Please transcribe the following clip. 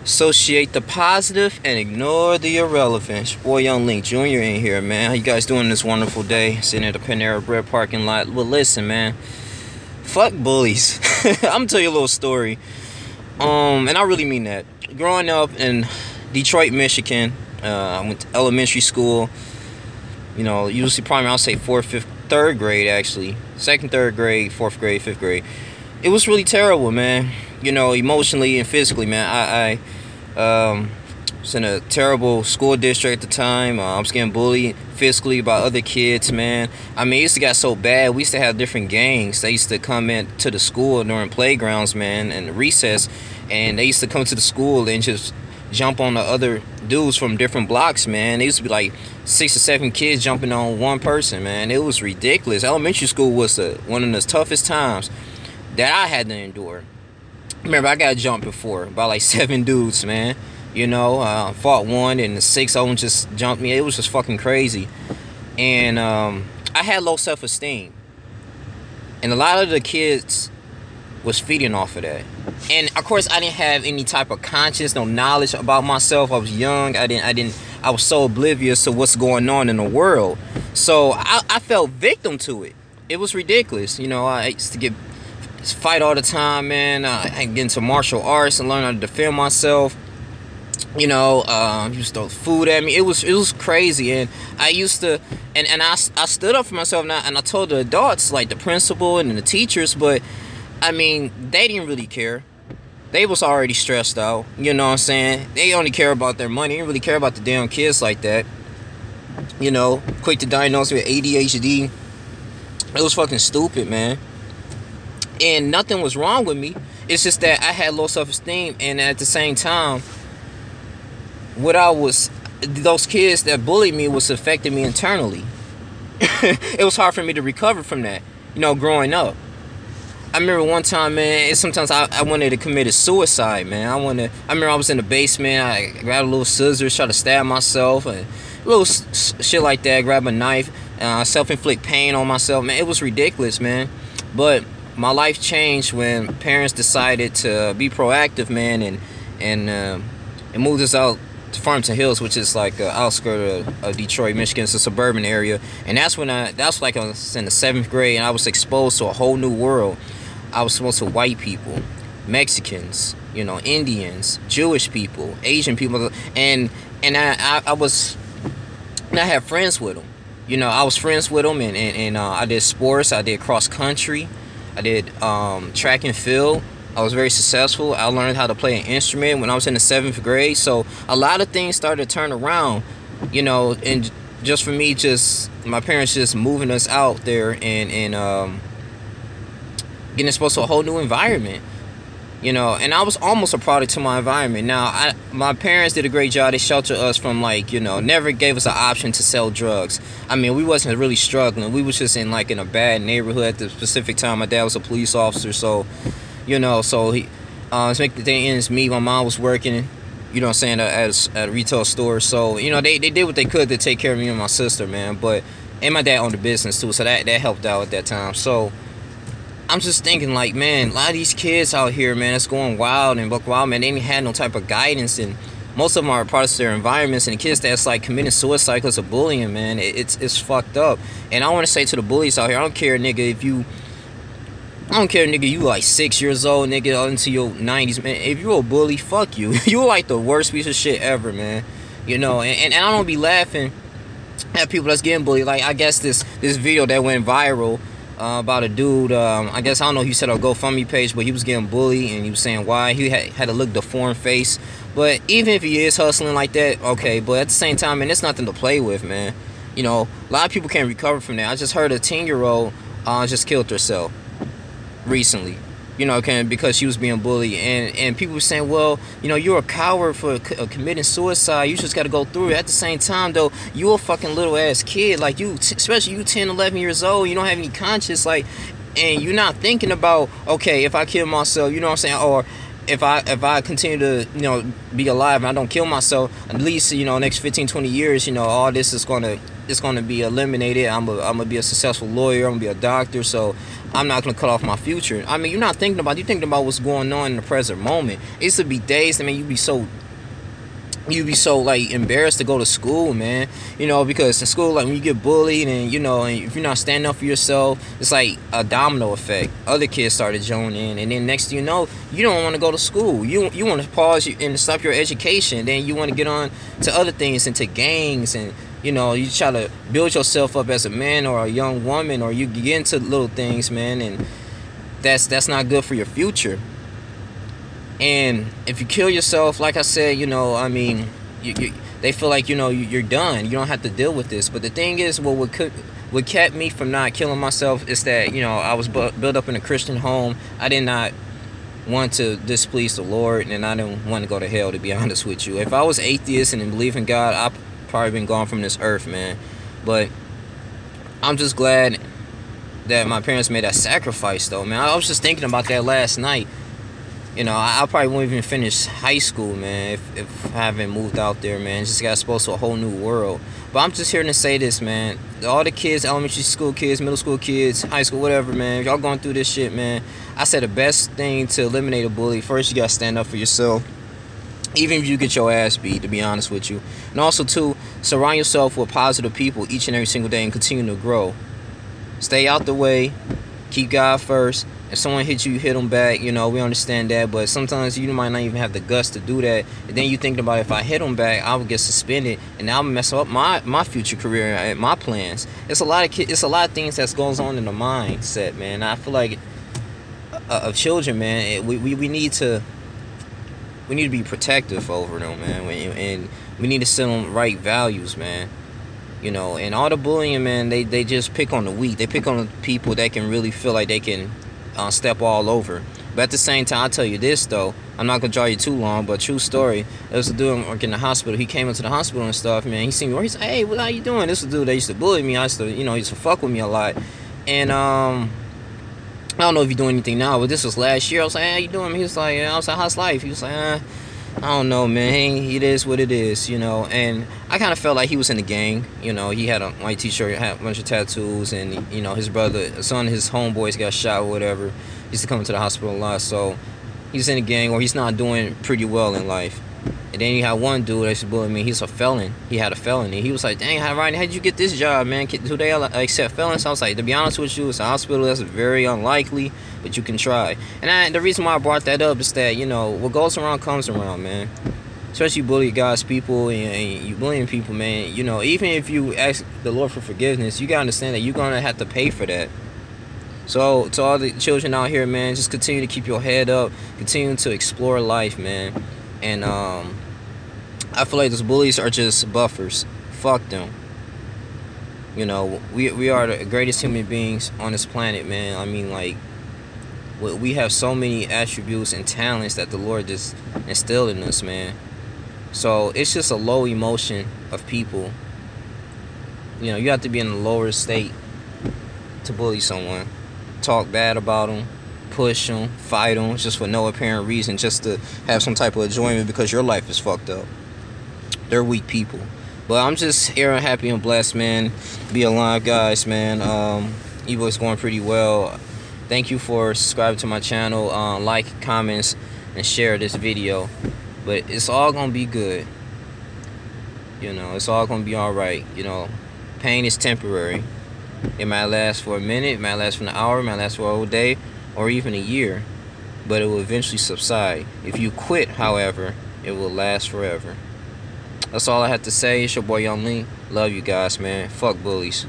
Associate the positive and ignore the irrelevant. Boy, Young Link Jr. in here, man. How you guys doing this wonderful day? Sitting at the Panera Bread parking lot. Well, listen, man. Fuck bullies. I'm gonna tell you a little story. And I really mean that. Growing up in Detroit, Michigan, I went to elementary school. You know, usually primary, I'll say fourth, fifth, third grade actually. Second, third grade, fourth grade, fifth grade. It was really terrible, man. You know, emotionally and physically, man. I was in a terrible school district at the time. I was getting bullied physically by other kids, man. I mean, it used to get so bad. We used to have different gangs. They used to come into the school during playgrounds, man, and recess. And they used to come to the school and just jump on the other dudes from different blocks, man. There used to be like 6 or 7 kids jumping on one person, man. It was ridiculous. Elementary school was one of the toughest times that I had to endure. Remember, I got jumped before by like 7 dudes, man. You know, fought one and the 6 of them just jumped me. It was just fucking crazy. And I had low self-esteem. And a lot of the kids was feeding off of that. And of course, I didn't have any type of conscience, no knowledge about myself. I was young. I was so oblivious to what's going on in the world. So I fell victim to it. It was ridiculous. You know, I used to fight all the time, man. I get into martial arts and learn how to defend myself. You know, used to throw food at me. It was crazy, and I used to, and I stood up for myself, and I told the adults, like the principal and the teachers, but I mean, they didn't really care. They was already stressed out. You know what I'm saying? They only care about their money. They didn't really care about the damn kids like that. You know, quick to diagnose with ADHD. It was fucking stupid, man. And nothing was wrong with me. It's just that I had low self-esteem, and at the same time, those kids that bullied me was affecting me internally. It was hard for me to recover from that, you know, growing up. I remember one time, man, sometimes I wanted to commit suicide, man. I remember I was in the basement, I grabbed a little scissors, tried to stab myself, and little shit like that, grab a knife, self-inflict pain on myself, man. It was ridiculous, man. But my life changed when parents decided to be proactive, man, and moved us out to Farmington Hills, which is like outskirt of Detroit, Michigan. It's a suburban area, and that's like I was in the 7th grade, and I was exposed to a whole new world. I was exposed to white people, Mexicans, you know, Indians, Jewish people, Asian people, and I had friends with them. You know, I was friends with them, and I did sports, I did cross country, I did track and field. I was very successful. I learned how to play an instrument when I was in the 7th grade. So a lot of things started to turn around, you know, and just for me, my parents just moving us out there and getting exposed to a whole new environment, you know. And I was almost a product to my environment. Now, my parents did a great job. They sheltered us from, like, you know, never gave us an option to sell drugs. I mean, we wasn't really struggling. We was just in a bad neighborhood at the specific time. My dad was a police officer, so, you know, so he to make the day ends meet. My mom was working, you know what I'm saying, at a retail store. So, you know, they did what they could to take care of me and my sister, man. And my dad owned a business too, so that helped out at that time. So I'm just thinking, like, man, a lot of these kids out here, man, it's going wild and buck wild, man. They ain't had no type of guidance, and most of them are products of their environments. And the kids that's like committing suicide because of bullying, man, it's fucked up. And I want to say to the bullies out here, I don't care, nigga, you like 6 years old, nigga, into your 90s, man. If you a bully, fuck you. You like the worst piece of shit ever, man. You know, and I don't be laughing at people that's getting bullied. Like, I guess this video that went viral about a dude, I guess, I don't know, he said a GoFundMe page, but he was getting bullied, and he was saying why. He had to look deformed face. But even if he is hustling like that, okay, but at the same time, man, it's nothing to play with, man. You know, a lot of people can't recover from that. I just heard a 10-year-old just killed herself recently, you know, because she was being bullied, and people were saying, well, you know, you're a coward for committing suicide, you just got to go through it. At the same time, though, you a fucking little ass kid, like, especially you 10, 11 years old, you don't have any conscience, like, and you're not thinking about, okay, if I kill myself, you know what I'm saying, or if I continue to, you know, be alive and I don't kill myself, at least, you know, next 15, 20 years, you know, all this is going to is going to be eliminated. I'm gonna be a successful lawyer. I'm gonna be a doctor. So I'm not gonna cut off my future. I mean, you're thinking about what's going on in the present moment. It used to be days. I mean, you'd be so like embarrassed to go to school, man. You know, because in school, like when you get bullied and, you know, and if you're not standing up for yourself, it's like a domino effect. Other kids started joining in, and then next thing you know, you don't want to go to school. You want to pause and stop your education. Then you want to get on to other things, into gangs, and, you know, you try to build yourself up as a man or a young woman, or you get into little things, man, and that's not good for your future. And if you kill yourself, like I said, you know, I mean, they feel like, you know, you're done. You don't have to deal with this. But the thing is, what kept me from not killing myself is that, you know, I was built up in a Christian home. I did not want to displease the Lord, and I didn't want to go to hell, to be honest with you. If I was atheist and didn't believe in God, I'd probably been gone from this earth, man. But I'm just glad that my parents made that sacrifice, though, man. I was just thinking about that last night. You know, I probably won't even finish high school, man, if I haven't moved out there, man. Just got exposed to a whole new world. But I'm just here to say this, man. All the kids, elementary school kids, middle school kids, high school, whatever, man. If y'all going through this shit, man, I said the best thing to eliminate a bully, first you got to stand up for yourself. Even if you get your ass beat, to be honest with you. And also, too, surround yourself with positive people each and every single day and continue to grow. Stay out the way. Keep God first. If someone hits you, hit them back. You know, we understand that. But sometimes you might not even have the guts to do that. And then you think about, if I hit them back, I would get suspended. And now I'm going to mess up my future career and my plans. It's a lot of things that goes on in the mindset, man. I feel like of children, man, we need to be protective over them, man. And we need to set them right values, man. You know, and all the bullying, man, they just pick on the weak. They pick on the people that can really feel like they can step all over. But at the same time, I'll tell you this, though. I'm not going to draw you too long, but true story. There was a dude working in the hospital. He came into the hospital and stuff, man. He seen me. He's like, hey, what are you doing? This was a dude that used to bully me. I used to, you know, he used to fuck with me a lot. And, I don't know if he's doing anything now, but this was last year. I was like, hey, how you doing? He was like, I was like, how's life? He was like, I don't know, man. It is what it is, you know. And I kind of felt like he was in the gang. You know, he had a white t-shirt, had a bunch of tattoos, and, you know, his brother, son of his homeboys got shot or whatever. He used to come to the hospital a lot, so he's in the gang, or he's not doing pretty well in life. And then you had one dude that used to bully me. He's a felon. He had a felony. He was like, dang, Ryan, how'd you get this job, man? Do they accept felons? I was like, to be honest with you, it's a hospital. That's very unlikely, but you can try. And the reason why I brought that up is that, you know, what goes around comes around, man. Especially you bully God's people and you bullying people, man. You know, even if you ask the Lord for forgiveness, you got to understand that you're going to have to pay for that. So, to all the children out here, man, just continue to keep your head up. Continue to explore life, man. And, I feel like those bullies are just buffers. Fuck them. You know, we are the greatest human beings on this planet, man. I mean, like, we have so many attributes and talents that the Lord just instilled in us, man. So it's just a low emotion of people. You know, you have to be in a lower state to bully someone. Talk bad about them, push them, fight them, just for no apparent reason, just to have some type of enjoyment because your life is fucked up. They're weak people. But I'm just here and happy and blessed, man. Be alive, guys, man. Evo is going pretty well. Thank you for subscribing to my channel. Like, comments, and share this video. But it's all gonna be good. You know, it's all gonna be alright. You know, pain is temporary. It might last for a minute, it might last for an hour, it might last for a whole day, or even a year. But it will eventually subside. If you quit, however, it will last forever. That's all I have to say. It's your boy Young Lee. Love you guys, man. Fuck bullies.